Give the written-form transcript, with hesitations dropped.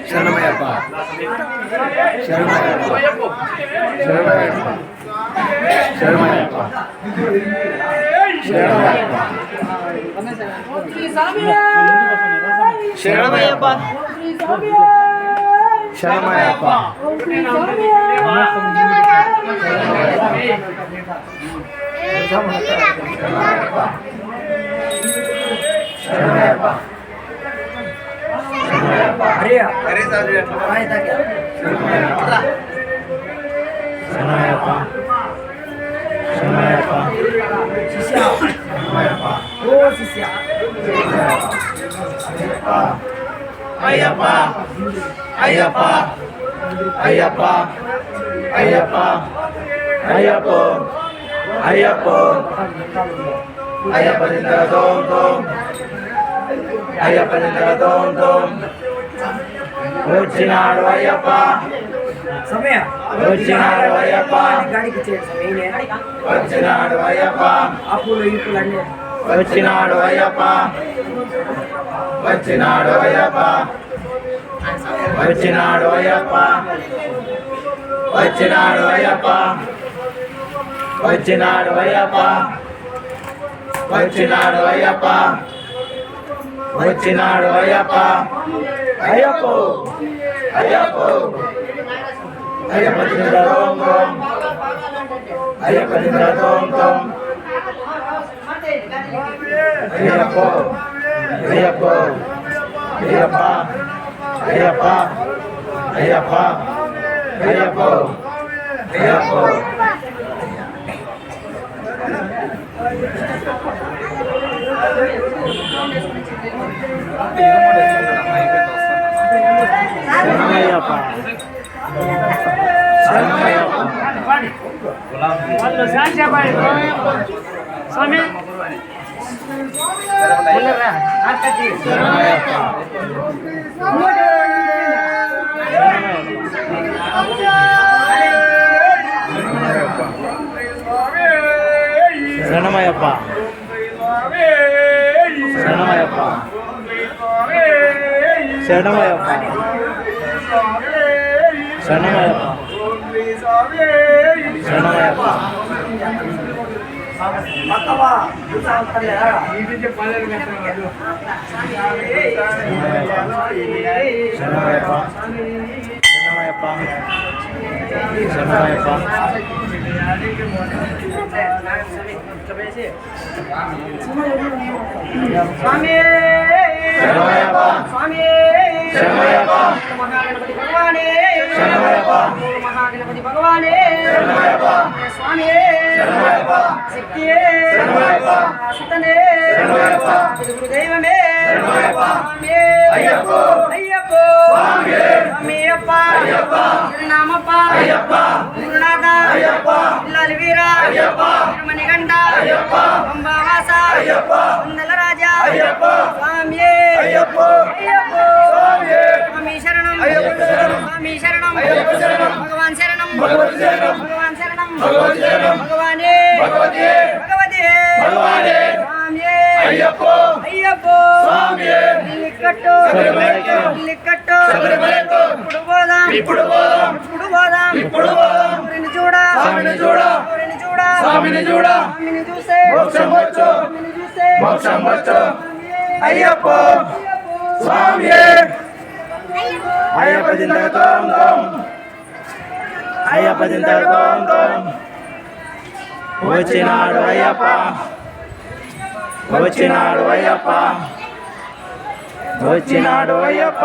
శరణమయ్యప్ప వచ్చినాడు అయ్యప్ప వచ్చినాడు అయ్యప్ప వచ్చినాడు అయ్యప్ప వచ్చినాడు అయ్యప్ప వచ్చినాడు అయ్యప్ప వచ్చినాడు అయ్యప్ప వచ్చినాడు అయ్యప్ప వచ్చినాడు అయ్యప్ప వచ్చినాడు అయ్యప్ప వచ్చినాడు అయ్యప్ప అయ్యప్ప అయ్యప్ప అయ్యప్ప దింద్రదోం దోం అయ్యప్ప దింద్రదోం దోం అయ్యప్ప అయ్యప్ప అయ్యప్ప అయ్యప్ప అయ్యప్ప అయ్యప్ప అయ్యప్ప శరణమయ్యప్ప శరణమయ్యప్ప శరణమయ్యప్ప శరణమయ్యప్ప శరణమయ్యప్ప అయ్యప్ప స్వామి అయ్యప్ప దింద్రదోం దోం అయ్యప్ప దింద్రదోం దోం వచ్చినాడు అయ్యప్ప వచ్చినాడు అయ్యప్ప వచ్చినాడు అయ్యప్ప